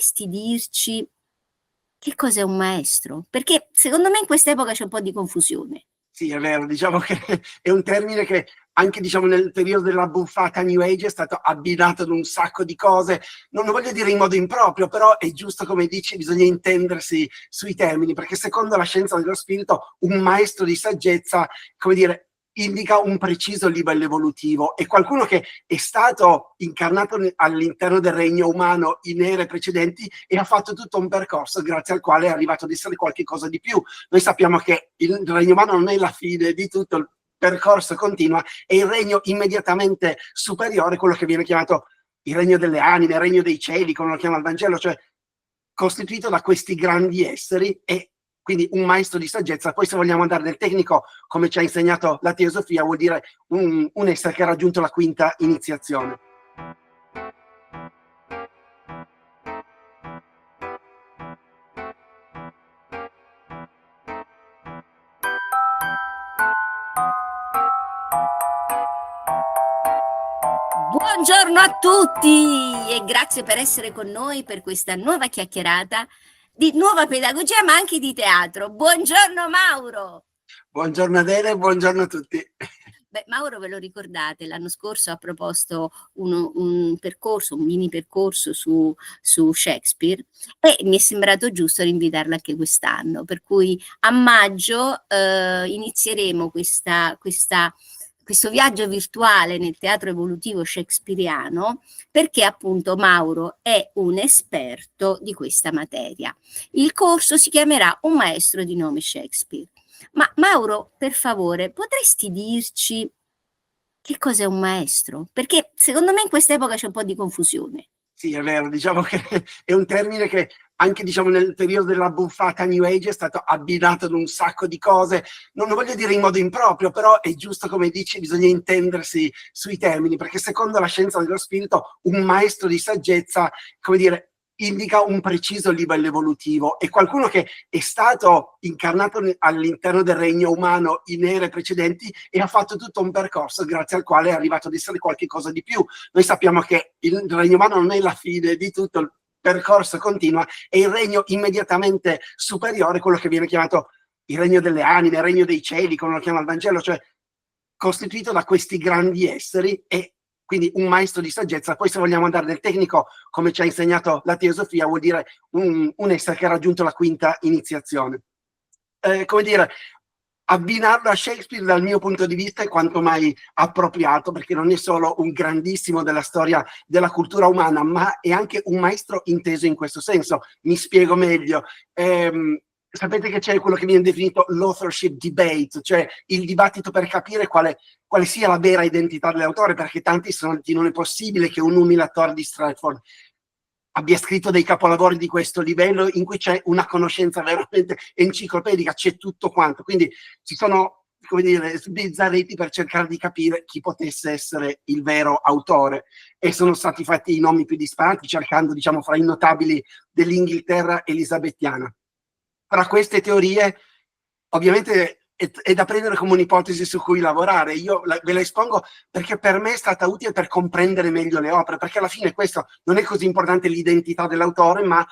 potresti dirci che cos'è un maestro? Perché secondo me in quest'epoca c'è un po' di confusione. Sì, è vero, diciamo che è un termine che anche diciamo, nel periodo della buffata New Age è stato abbinato ad un sacco di cose. Non lo voglio dire in modo improprio, però è giusto, come dici, bisogna intendersi sui termini, perché secondo la scienza dello spirito un maestro di saggezza, come dire, indica un preciso livello evolutivo, e qualcuno che è stato incarnato all'interno del regno umano in ere precedenti e ha fatto tutto un percorso grazie al quale è arrivato ad essere qualche cosa di più. Noi sappiamo che il regno umano non è la fine di tutto, il percorso continua, e il regno immediatamente superiore, quello che viene chiamato il regno delle anime, il regno dei cieli, come lo chiama il Vangelo, cioè costituito da questi grandi esseri, e quindi un maestro di saggezza. Poi, se vogliamo andare nel tecnico, come ci ha insegnato la teosofia, vuol dire un essere che ha raggiunto la quinta iniziazione. Buongiorno a tutti e grazie per essere con noi per questa nuova chiacchierata di nuova pedagogia, ma anche di teatro. Buongiorno Mauro! Buongiorno Adele, buongiorno a tutti. Beh, Mauro, ve lo ricordate, l'anno scorso ha proposto un percorso, un mini percorso su Shakespeare, e mi è sembrato giusto rinvitarlo anche quest'anno, per cui a maggio inizieremo questo viaggio virtuale nel teatro evolutivo shakespeariano, perché appunto Mauro è un esperto di questa materia. Il corso si chiamerà Un maestro di nome Shakespeare. Ma Mauro, per favore, potresti dirci che cos'è un maestro? Perché secondo me in quest'epoca c'è un po' di confusione. Sì, è vero, diciamo che è un termine che anche diciamo, nel periodo della buffata New Age è stato abbinato ad un sacco di cose. Non lo voglio dire in modo improprio, però è giusto, come dici, bisogna intendersi sui termini, perché secondo la scienza dello spirito un maestro di saggezza, come dire, indica un preciso livello evolutivo, e qualcuno che è stato incarnato all'interno del regno umano in ere precedenti e ha fatto tutto un percorso grazie al quale è arrivato ad essere qualche cosa di più. Noi sappiamo che il regno umano non è la fine di tutto, il percorso continua, e il regno immediatamente superiore, quello che viene chiamato il regno delle anime, il regno dei cieli, come lo chiama il Vangelo, cioè costituito da questi grandi esseri, e quindi un maestro di saggezza. Poi, se vogliamo andare nel tecnico, come ci ha insegnato la teosofia, vuol dire un essere che ha raggiunto la quinta iniziazione. Come dire, abbinarlo a Shakespeare dal mio punto di vista è quanto mai appropriato, perché non è solo un grandissimo della storia della cultura umana, ma è anche un maestro inteso in questo senso. Mi spiego meglio. Sapete che c'è quello che viene definito l'authorship debate, cioè il dibattito per capire quale sia la vera identità dell'autore, perché tanti sono detti non è possibile che un umile attore di Stratford abbia scritto dei capolavori di questo livello, in cui c'è una conoscenza veramente enciclopedica, c'è tutto quanto. Quindi ci sono, come dire, sbizzarriti per cercare di capire chi potesse essere il vero autore, e sono stati fatti i nomi più disparati, cercando, diciamo, fra i notabili dell'Inghilterra elisabettiana. Tra queste teorie, ovviamente, è da prendere come un'ipotesi su cui lavorare. Io ve la espongo perché per me è stata utile per comprendere meglio le opere, perché alla fine questo non è così importante l'identità dell'autore, ma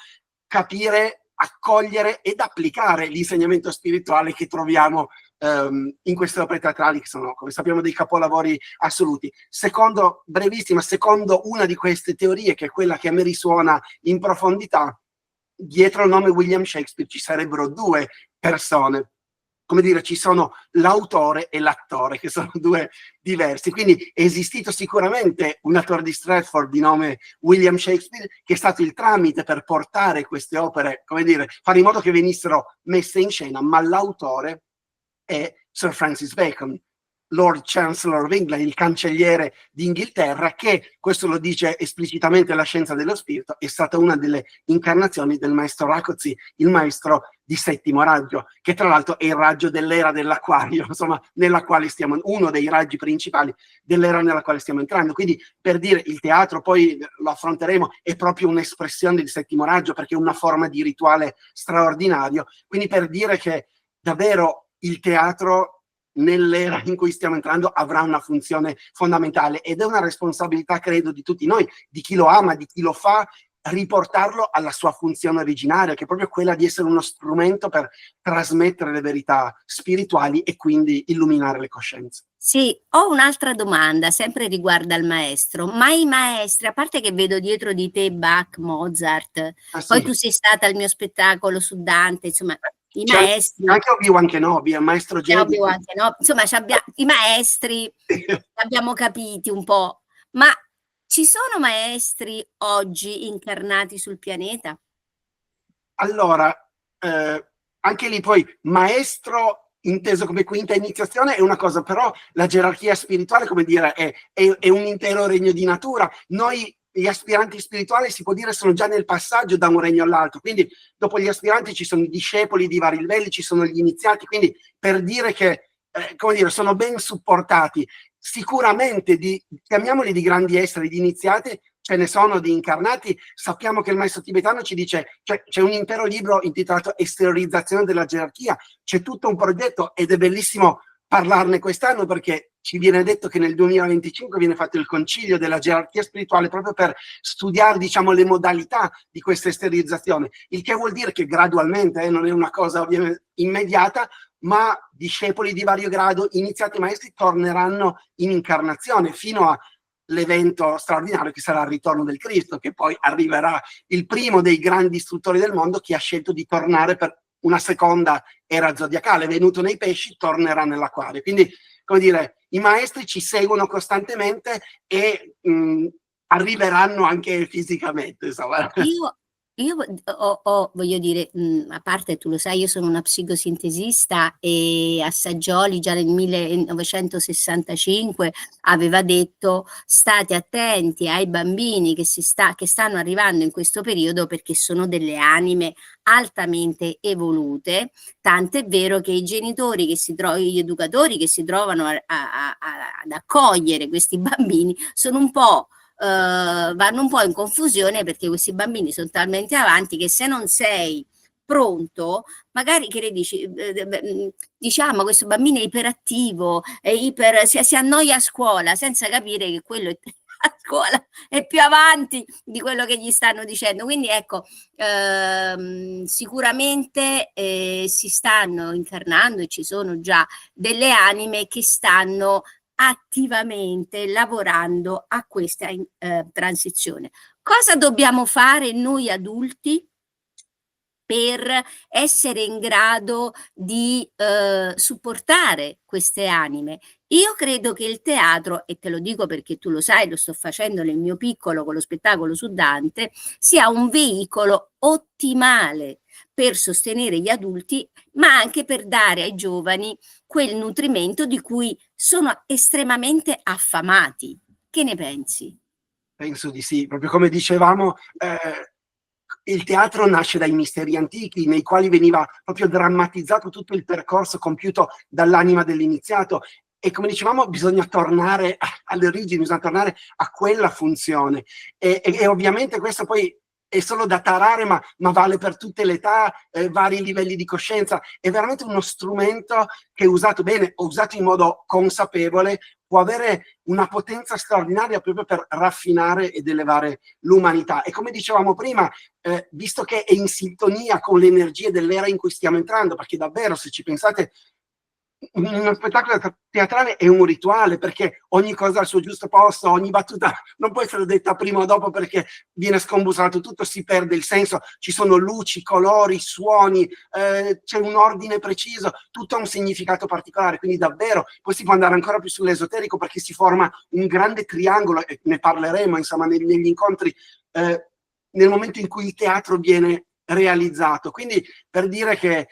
capire, accogliere ed applicare l'insegnamento spirituale che troviamo in queste opere teatrali, che sono, come sappiamo, dei capolavori assoluti. Secondo una di queste teorie, che è quella che a me risuona in profondità, dietro il nome William Shakespeare ci sarebbero due persone. Come dire, ci sono l'autore e l'attore, che sono due diversi. Quindi è esistito sicuramente un attore di Stratford di nome William Shakespeare, che è stato il tramite per portare queste opere, come dire, fare in modo che venissero messe in scena, ma l'autore è Sir Francis Bacon, Lord Chancellor of England, il cancelliere d'Inghilterra, che, questo lo dice esplicitamente la scienza dello spirito, è stata una delle incarnazioni del maestro Rakozzi, il maestro di settimo raggio, che tra l'altro è il raggio dell'era dell'Acquario, insomma, nella quale stiamo, uno dei raggi principali dell'era nella quale stiamo entrando. Quindi, per dire, il teatro, poi lo affronteremo, è proprio un'espressione del settimo raggio, perché è una forma di rituale straordinario. Quindi, per dire che davvero il teatro, nell'era in cui stiamo entrando, avrà una funzione fondamentale, ed è una responsabilità, credo, di tutti noi, di chi lo ama, di chi lo fa, riportarlo alla sua funzione originaria, che è proprio quella di essere uno strumento per trasmettere le verità spirituali e quindi illuminare le coscienze. Sì, ho un'altra domanda, sempre riguardo al maestro, ma i maestri, a parte che vedo dietro di te Bach, Mozart, Ah, poi sì. tu sei stata al mio spettacolo su Dante, insomma, i C'è maestri, anche Obi-Wan Kenobi, è un maestro Jedi. anche, no? Insomma, i maestri li abbiamo capiti un po', ma ci sono maestri oggi incarnati sul pianeta? Allora, anche lì poi maestro inteso come quinta iniziazione è una cosa, però la gerarchia spirituale, come dire, è un intero regno di natura. Noi, gli aspiranti spirituali, si può dire, sono già nel passaggio da un regno all'altro, quindi dopo gli aspiranti ci sono i discepoli di vari livelli, ci sono gli iniziati, quindi per dire che, come dire, sono ben supportati. Sicuramente, chiamiamoli di grandi esseri, di iniziati, ce ne sono di incarnati. Sappiamo che il maestro tibetano ci dice, cioè, c'è un intero libro intitolato Esteriorizzazione della gerarchia, c'è tutto un progetto ed è bellissimo parlarne quest'anno, perché ci viene detto che nel 2025 viene fatto il concilio della gerarchia spirituale proprio per studiare, diciamo, le modalità di questa esteriorizzazione, il che vuol dire che gradualmente, non è una cosa ovviamente immediata, ma discepoli di vario grado, iniziati maestri, torneranno in incarnazione fino all'evento straordinario che sarà il ritorno del Cristo, che poi arriverà il primo dei grandi istruttori del mondo, che ha scelto di tornare per una seconda era zodiacale, è venuto nei pesci, tornerà nell'acquario. Quindi, come dire, i maestri ci seguono costantemente e arriveranno anche fisicamente, insomma. Io voglio dire, a parte tu lo sai, io sono una psicosintesista e Assaggioli già nel 1965 aveva detto state attenti ai bambini che stanno arrivando in questo periodo perché sono delle anime altamente evolute, tant'è vero che i genitori gli educatori che si trovano ad accogliere questi bambini sono un po' vanno un po' in confusione, perché questi bambini sono talmente avanti che se non sei pronto, magari che ne dici, diciamo questo bambino è iperattivo, si annoia a scuola senza capire che quello a scuola è più avanti di quello che gli stanno dicendo. Quindi ecco, sicuramente si stanno incarnando e ci sono già delle anime che stanno attivamente lavorando a questa transizione. Cosa dobbiamo fare noi adulti per essere in grado di supportare queste anime? Io credo che il teatro, e te lo dico perché tu lo sai, lo sto facendo nel mio piccolo con lo spettacolo su Dante, sia un veicolo ottimale per sostenere gli adulti, ma anche per dare ai giovani quel nutrimento di cui sono estremamente affamati. Che ne pensi? Penso di sì, proprio come dicevamo, il teatro nasce dai misteri antichi, nei quali veniva proprio drammatizzato tutto il percorso compiuto dall'anima dell'iniziato, e come dicevamo bisogna tornare alle origini, bisogna tornare a quella funzione, e ovviamente questo poi è solo da tarare, ma vale per tutte le età, vari livelli di coscienza. È veramente uno strumento che, usato bene o usato in modo consapevole, può avere una potenza straordinaria proprio per raffinare ed elevare l'umanità. E come dicevamo prima, visto che è in sintonia con le energie dell'era in cui stiamo entrando, perché davvero, se ci pensate, uno spettacolo teatrale è un rituale, perché ogni cosa al suo giusto posto, ogni battuta non può essere detta prima o dopo, perché viene scombussolato tutto, si perde il senso, ci sono luci, colori, suoni, c'è un ordine preciso, tutto ha un significato particolare. Quindi davvero poi si può andare ancora più sull'esoterico, perché si forma un grande triangolo, e ne parleremo insomma negli incontri, nel momento in cui il teatro viene realizzato. Quindi, per dire che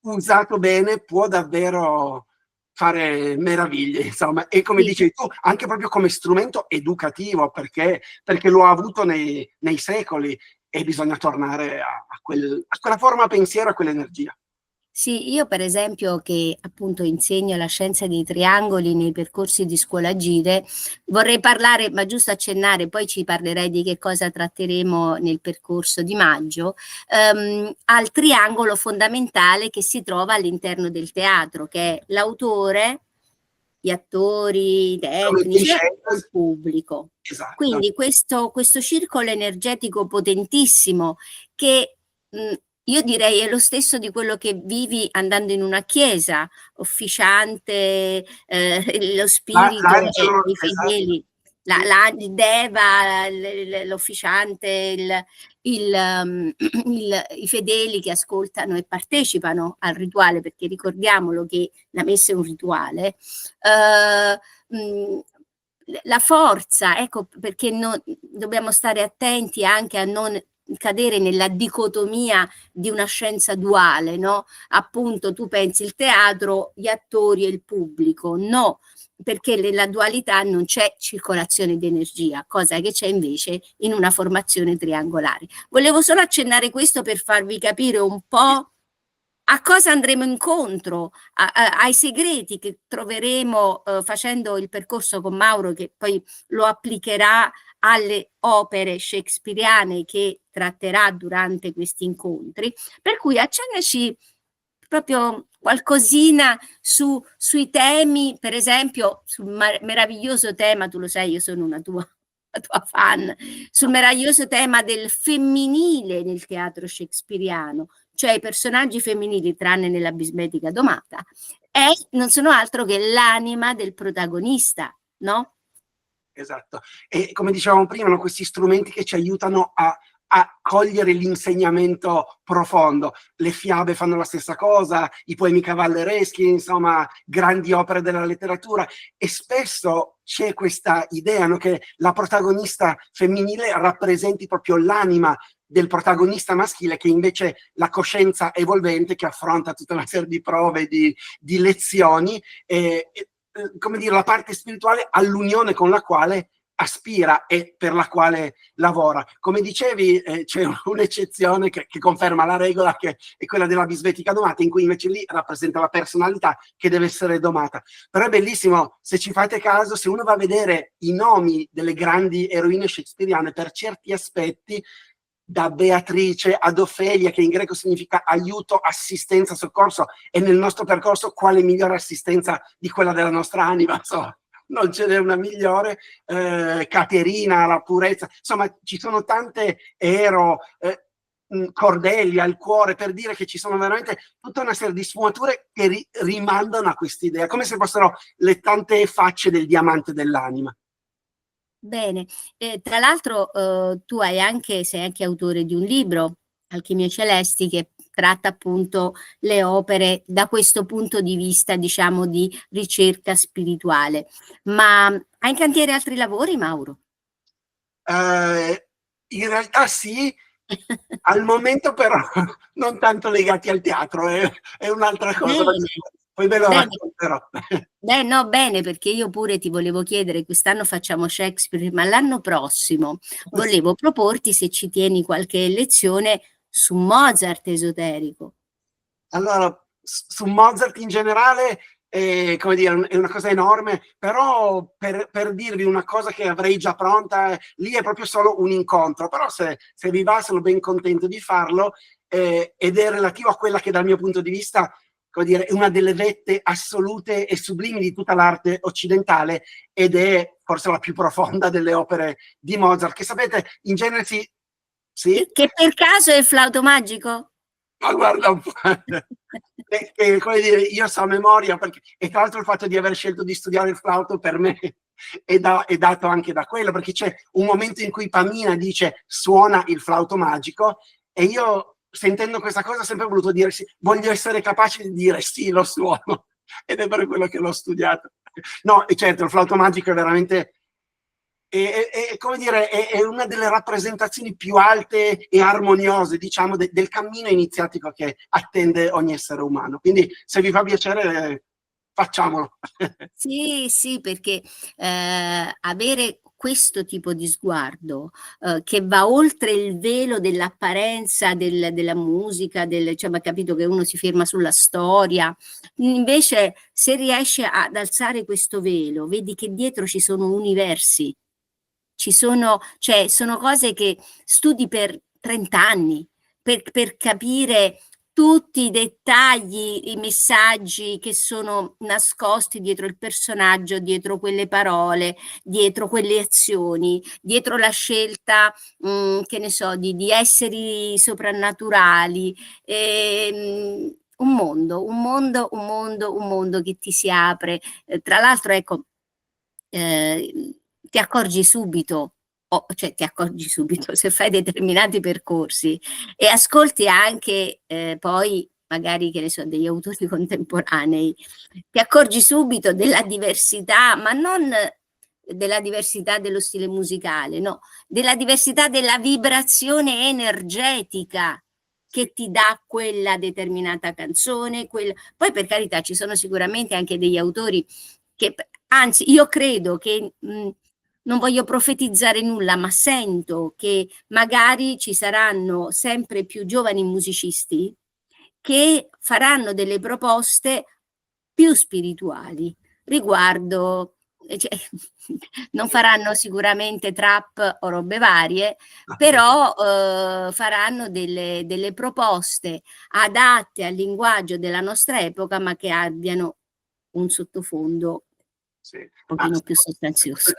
usato bene può davvero fare meraviglie, insomma, e come Sì. dicevi tu, anche proprio come strumento educativo, perché lo ha avuto nei secoli, e bisogna tornare a quella forma pensiero, a quell'energia. Sì, io per esempio che appunto insegno la scienza dei triangoli nei percorsi di scuola gire, vorrei parlare, ma giusto accennare, poi ci parlerai di che cosa tratteremo nel percorso di maggio, al triangolo fondamentale che si trova all'interno del teatro, che è l'autore, gli attori, i Come tecnici e dicevo, il pubblico. esatto. Quindi questo circolo energetico potentissimo che io direi è lo stesso di quello che vivi andando in una chiesa, officiante, lo spirito e L'angelo, i esatto, fedeli, sì, il Deva, l'officiante, i fedeli che ascoltano e partecipano al rituale, perché ricordiamolo che la messa è un rituale, la forza, ecco perché dobbiamo stare attenti anche a non cadere nella dicotomia di una scienza duale, no? Appunto tu pensi il teatro, gli attori e il pubblico, no, perché nella dualità non c'è circolazione di energia, cosa che c'è invece in una formazione triangolare. Volevo solo accennare questo per farvi capire un po' a cosa andremo incontro, ai segreti che troveremo facendo il percorso con Mauro, che poi lo applicherà alle opere shakespeariane che tratterà durante questi incontri. Per cui accennaci proprio qualcosina sui temi, per esempio sul meraviglioso tema, tu lo sai, io sono una tua fan, sul meraviglioso tema del femminile nel teatro shakespeariano, cioè i personaggi femminili, tranne nella Bisbetica Domata, non sono altro che l'anima del protagonista, no? esatto. E come dicevamo prima, no, questi strumenti che ci aiutano a cogliere l'insegnamento profondo. Le fiabe fanno la stessa cosa, i poemi cavallereschi, insomma, grandi opere della letteratura, e spesso c'è questa idea, no, che la protagonista femminile rappresenti proprio l'anima del protagonista maschile, che invece la coscienza evolvente che affronta tutta una serie di prove, di lezioni, come dire, la parte spirituale all'unione con la quale aspira e per la quale lavora. Come dicevi, c'è un'eccezione che conferma la regola, che è quella della Bisbetica Domata, in cui invece lì rappresenta la personalità che deve essere domata. Però è bellissimo, se ci fate caso, se uno va a vedere i nomi delle grandi eroine shakespeariane, per certi aspetti, da Beatrice ad Ofelia, che in greco significa aiuto, assistenza, soccorso, e nel nostro percorso quale migliore assistenza di quella della nostra anima, insomma, non ce n'è una migliore. Caterina, la purezza, insomma ci sono tante Cordelia, il cuore, per dire che ci sono veramente tutta una serie di sfumature che rimandano a quest'idea, come se fossero le tante facce del diamante dell'anima. Bene, tra l'altro sei anche autore di un libro, Alchimie Celesti, che tratta appunto le opere da questo punto di vista, diciamo, di ricerca spirituale. Ma hai in cantiere altri lavori, Mauro? In realtà sì, al momento però non tanto legati al teatro, è un'altra cosa, Bene, poi ve lo bene. racconterò. Beh, no, bene, perché io pure ti volevo chiedere, quest'anno facciamo Shakespeare, ma l'anno prossimo volevo proporti se ci tieni qualche lezione su Mozart esoterico. Allora, su Mozart in generale, come dire, è una cosa enorme, però per dirvi una cosa che avrei già pronta, lì è proprio solo un incontro, però se vi va sono ben contento di farlo, ed è relativo a quella che dal mio punto di vista, come dire, è una delle vette assolute e sublimi di tutta l'arte occidentale, ed è forse la più profonda delle opere di Mozart, che sapete, in genere sì? Che per caso è il flauto magico? Ma guarda un po', come dire, io so a memoria, perché, e tra l'altro il fatto di aver scelto di studiare il flauto per me è dato anche da quello, perché c'è un momento in cui Pamina dice suona il flauto magico, e io sentendo questa cosa ho sempre voluto dire sì, voglio essere capace di dire sì, lo suono, ed è per quello che l'ho studiato. No, e certo, il flauto magico è veramente, come dire, è una delle rappresentazioni più alte e armoniose, diciamo, del cammino iniziatico che attende ogni essere umano. Quindi, se vi fa piacere, facciamolo. Sì, sì, perché avere questo tipo di sguardo che va oltre il velo dell'apparenza della musica, cioè, ma capito che uno si ferma sulla storia, invece se riesce ad alzare questo velo, vedi che dietro ci sono universi, cioè, sono cose che studi per 30 anni per capire tutti i dettagli, i messaggi che sono nascosti dietro il personaggio, dietro quelle parole, dietro quelle azioni, dietro la scelta, che ne so, di esseri soprannaturali. Un mondo, un mondo, un mondo, un mondo che ti si apre. Tra l'altro, ecco, ti accorgi subito, cioè ti accorgi subito se fai determinati percorsi e ascolti anche poi magari, che ne so, degli autori contemporanei, ti accorgi subito della diversità, ma non della diversità dello stile musicale, no, della diversità della vibrazione energetica che ti dà quella determinata canzone. Poi, per carità, ci sono sicuramente anche degli autori che, anzi, io credo che non voglio profetizzare nulla, ma sento che magari ci saranno sempre più giovani musicisti che faranno delle proposte più spirituali riguardo, cioè, non faranno sicuramente trap o robe varie, però faranno delle proposte adatte al linguaggio della nostra epoca, ma che abbiano un sottofondo Sì. un pochino più sostanzioso.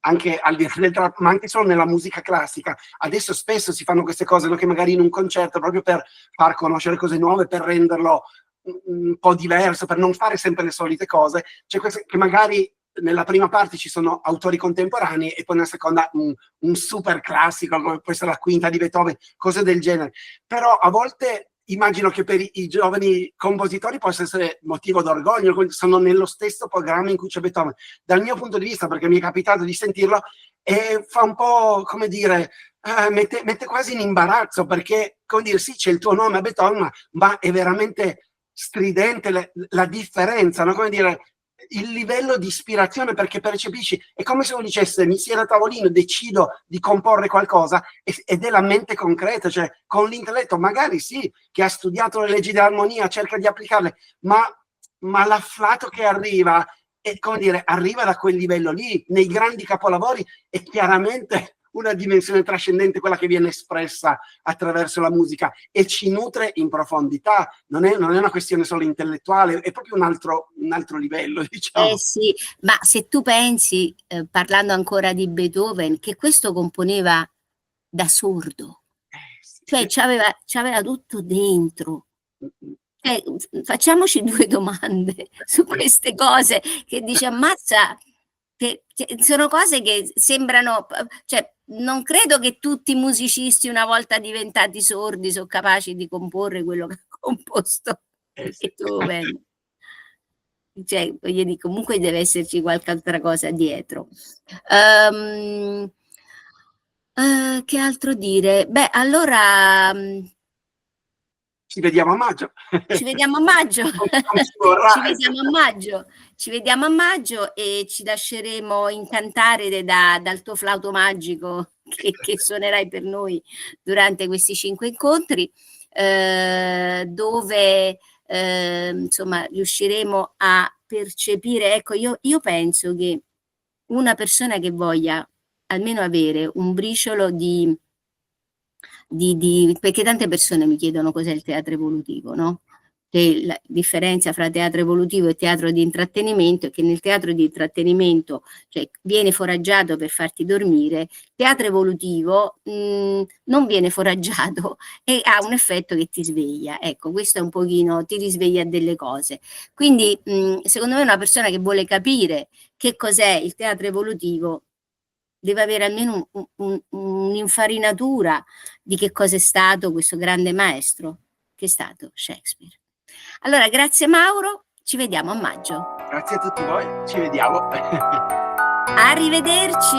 Anche al di là del trap, ma anche solo nella musica classica. Adesso spesso si fanno queste cose, no? Che magari in un concerto, proprio per far conoscere cose nuove, per renderlo un po' diverso, per non fare sempre le solite cose, c'è questo che magari nella prima parte ci sono autori contemporanei e poi nella seconda un super classico, come può essere la quinta di Beethoven, cose del genere. Però a volte immagino che per i giovani compositori possa essere motivo d'orgoglio, sono nello stesso programma in cui c'è Beethoven. Dal mio punto di vista, perché mi è capitato di sentirlo, e fa un po', come dire, mette quasi in imbarazzo, perché, come dire, sì, c'è il tuo nome a Beethoven, ma è veramente stridente la differenza, no? Come dire, il livello di ispirazione, perché percepisci, è come se uno dicesse: mi siedo a tavolino, decido di comporre qualcosa, ed è la mente concreta, cioè con l'intelletto magari sì, che ha studiato le leggi dell'armonia, cerca di applicarle, ma l'afflato che arriva, è, come dire, arriva da quel livello lì. Nei grandi capolavori è chiaramente una dimensione trascendente quella che viene espressa attraverso la musica, e ci nutre in profondità, non è una questione solo intellettuale, è proprio un altro livello, diciamo. Sì, ma se tu pensi, parlando ancora di Beethoven, che questo componeva da sordo, cioè c'aveva tutto dentro. Facciamoci due domande su queste cose, che dice ammazza, che sono cose che sembrano, cioè non credo che tutti i musicisti una volta diventati sordi sono capaci di comporre quello che ha composto Beethoven. Cioè, voglio dire, comunque deve esserci qualche altra cosa dietro. Che altro dire? Beh, allora ci vediamo a maggio. ci vediamo a maggio. Ci vediamo a maggio. Ci vediamo a maggio e ci lasceremo incantare dal tuo flauto magico che suonerai per noi durante questi 5 incontri, dove insomma riusciremo a percepire. Ecco, io penso che una persona che voglia almeno avere un briciolo perché tante persone mi chiedono cos'è il teatro evolutivo, no? Che la differenza fra teatro evolutivo e teatro di intrattenimento è che nel teatro di intrattenimento, cioè, viene foraggiato per farti dormire, teatro evolutivo non viene foraggiato e ha un effetto che ti sveglia. Ecco, questo è un pochino, ti risveglia delle cose. Quindi secondo me una persona che vuole capire che cos'è il teatro evolutivo deve avere almeno un'infarinatura di che cosa è stato questo grande maestro che è stato Shakespeare. Allora, grazie Mauro, ci vediamo a maggio. Grazie a tutti voi, ci vediamo. Arrivederci.